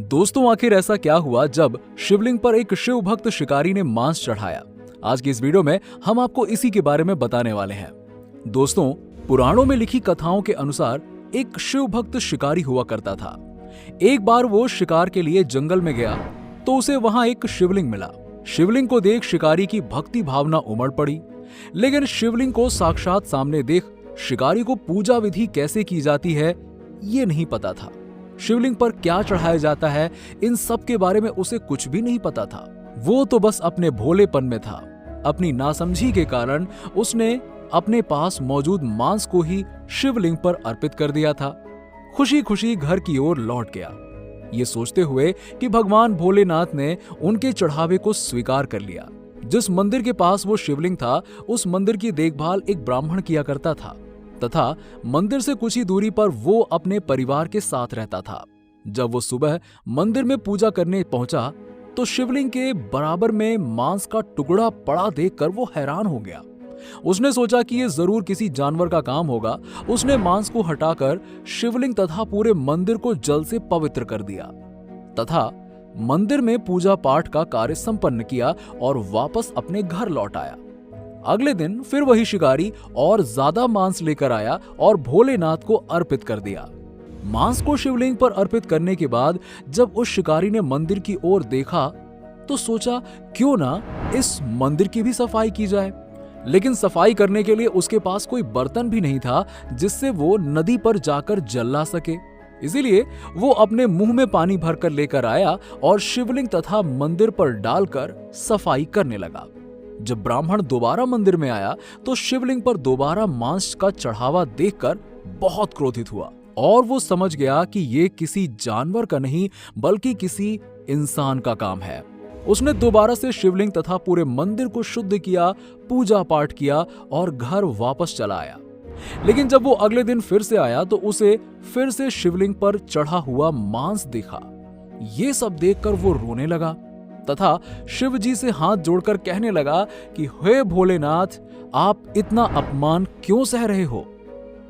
दोस्तों, आखिर ऐसा क्या हुआ जब शिवलिंग पर एक शिव भक्त शिकारी ने मांस चढ़ाया? आज की इस वीडियो में हम आपको इसी के बारे में बताने वाले हैं। दोस्तों, पुराणों में लिखी कथाओं के अनुसार एक शिव भक्त शिकारी हुआ करता था। एक बार वो शिकार के लिए जंगल में गया तो उसे वहां एक शिवलिंग मिला। शिवलिंग को देख शिकारी की भक्ति भावना उमड़ पड़ी, लेकिन शिवलिंग को साक्षात सामने देख शिकारी को पूजा विधि कैसे की जाती है ये नहीं पता था। शिवलिंग पर क्या चढ़ाया जाता है, इन सब के बारे में उसे कुछ भी नहीं पता था। वो तो बस अपने भोलेपन में था। अपनी नासमझी के कारण उसने अपने पास मौजूद मांस को ही शिवलिंग पर अर्पित कर दिया था। खुशी खुशी घर की ओर लौट गया, ये सोचते हुए कि भगवान भोलेनाथ ने उनके चढ़ावे को स्वीकार कर लिया। जिस मंदिर के पास वो शिवलिंग था, उस मंदिर की देखभाल एक ब्राह्मण किया करता था तथा मंदिर से कुछ ही दूरी पर वो अपने परिवार के साथ रहता था। जब वो सुबह मंदिर में पूजा करने पहुंचा तो शिवलिंग के बराबर में मांस का टुकड़ा पड़ा देखकर वो हैरान हो गया। उसने सोचा कि ये जरूर किसी जानवर का काम होगा। उसने मांस को हटाकर शिवलिंग तथा पूरे मंदिर को जल से पवित्र कर दिया तथा मंदिर में पूजा पाठ का कार्य संपन्न किया और वापस अपने घर लौट आया। अगले दिन फिर वही शिकारी और ज्यादा मांस लेकर आया और भोलेनाथ को अर्पित कर दिया। मांस को शिवलिंग पर अर्पित करने के बाद जब उस शिकारी ने मंदिर की ओर देखा तो सोचा क्यों ना इस मंदिर की भी सफाई की जाए। लेकिन सफाई करने के लिए उसके पास कोई बर्तन भी नहीं था जिससे वो नदी पर जाकर जल ला सके। इसीलिए वो अपने मुंह में पानी भरकर लेकर आया और शिवलिंग तथा मंदिर पर डालकर सफाई करने लगा। जब ब्राह्मण दोबारा मंदिर में आया तो शिवलिंग पर दोबारा मांस का चढ़ावा देखकर बहुत क्रोधित हुआ और वो समझ गया कि ये किसी जानवर का नहीं बल्कि किसी इंसान का काम है। उसने दोबारा से शिवलिंग तथा पूरे मंदिर को शुद्ध किया, पूजा पाठ किया और घर वापस चला आया। लेकिन जब वो अगले दिन फिर से आया तो उसे फिर से शिवलिंग पर चढ़ा हुआ मांस देखा। ये सब देखकर वो रोने लगा तथा शिव जी से हाथ जोड़कर कहने लगा कि हे भोलेनाथ, आप इतना अपमान क्यों सह रहे हो?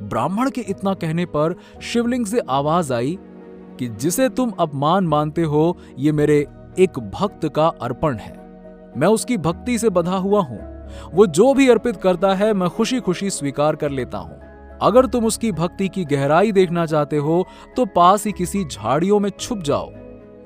ब्राह्मण के इतना कहने पर शिवलिंग से आवाज आई कि जिसे तुम अपमान मानते हो ये मेरे एक भक्त का अर्पण है। मैं उसकी भक्ति से बंधा हुआ हूं। वो जो भी अर्पित करता है मैं खुशी खुशी स्वीकार कर लेता हूं। अगर तुम उसकी भक्ति की गहराई देखना चाहते हो तो पास ही किसी झाड़ियों में छुप जाओ,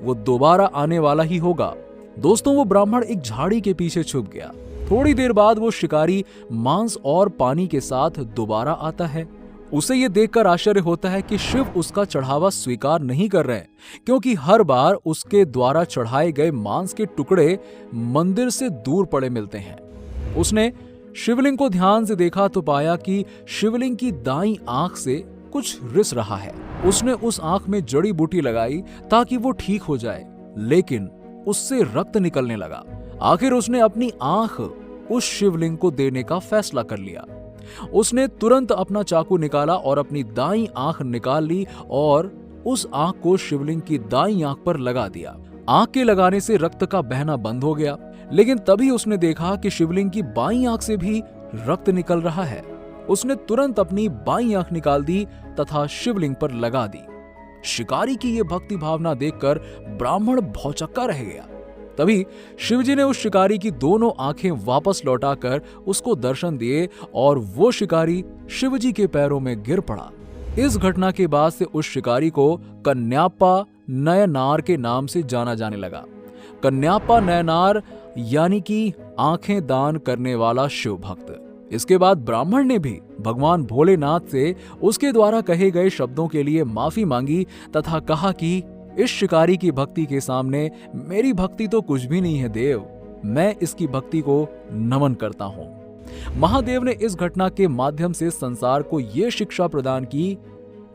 वो दोबारा आने वाला ही होगा। दोस्तों, वो ब्राह्मण एक झाड़ी के पीछे छुप गया। थोड़ी देर बाद वो शिकारी मांस और पानी के साथ दोबारा आता है। उसे ये देखकर आश्चर्य होता है कि शिव उसका चढ़ावा स्वीकार नहीं कर रहे हैं, क्योंकि हर बार उसके द्वारा चढ़ाए गए मांस के टुकड़े मंदिर से दूर पड़े मिलते हैं। उसने शिवलिंग को ध्यान से देखा तो पाया कि शिवलिंग की दाईं आंख से कुछ रिस रहा है। उसने उस आंख में जड़ी बूटी लगाई ताकि वो ठीक हो जाए, लेकिन उससे रक्त निकलने लगा। आखिर उसने अपनी आंख उस शिवलिंग को देने का फैसला कर लिया। उसने तुरंत अपना चाकू निकाला और अपनी दाईं आंख निकाल ली और उस आंख को शिवलिंग की दाईं आंख पर लगा दिया। आंख के लगाने से रक्त का बहना बंद हो गया, लेकिन तभी उसने देखा कि शिवलिंग की बाईं आंख से भी रक्त निकल रहा है। उसने तुरंत अपनी बाईं आंख निकाल दी तथा शिवलिंग पर लगा दी। शिकारी की यह भक्ति भावना देखकर ब्राह्मण भौचक्का रह गया। तभी शिवजी ने उस शिकारी की दोनों आंखें वापस लौटाकर उसको दर्शन दिए और वो शिकारी शिवजी के पैरों में गिर पड़ा। इस घटना के बाद से उस शिकारी को कन्याप्पा नयनार के नाम से जाना जाने लगा। कन्याप्पा नयनार यानी कि आंखें दान करने वाला शिव भक्त। इसके बाद ब्राह्मण ने भी भगवान भोलेनाथ से उसके द्वारा कहे गए शब्दों के लिए माफी मांगी तथा कहा कि इस शिकारी की भक्ति के सामने मेरी भक्ति तो कुछ भी नहीं है देव, मैं इसकी भक्ति को नमन करता हूं। महादेव ने इस घटना के माध्यम से संसार को यह शिक्षा प्रदान की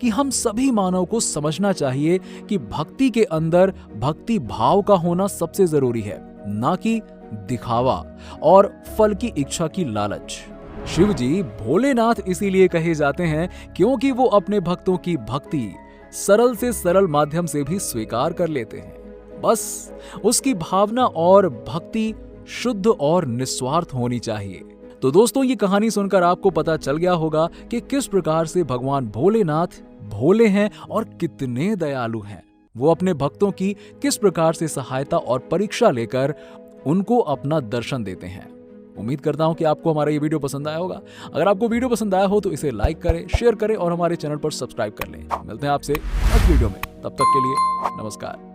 कि हम सभी मानव को समझना चाहिए कि भक्ति के अंदर भक्ति भाव का होना सबसे जरूरी है, ना कि दिखावा और फल की इच्छा की लालच। शिव जी भोलेनाथ इसीलिए कहे जाते हैं क्योंकि वो अपने भक्तों की भक्ति सरल से सरल माध्यम से भी स्वीकार कर लेते हैं। बस उसकी भावना और भक्ति शुद्ध और निस्वार्थ होनी चाहिए। तो दोस्तों, ये कहानी सुनकर आपको पता चल गया होगा कि किस प्रकार से भगवान भोलेनाथ भोले हैं और कितने दयालु हैं। वो अपने भक्तों की किस प्रकार से सहायता और परीक्षा लेकर उनको अपना दर्शन देते हैं। उम्मीद करता हूं कि आपको हमारा ये वीडियो पसंद आया होगा। अगर आपको वीडियो पसंद आया हो तो इसे लाइक करें, शेयर करें और हमारे चैनल पर सब्सक्राइब कर लें। मिलते हैं आपसे नेक्स्ट वीडियो में, तब तक के लिए नमस्कार।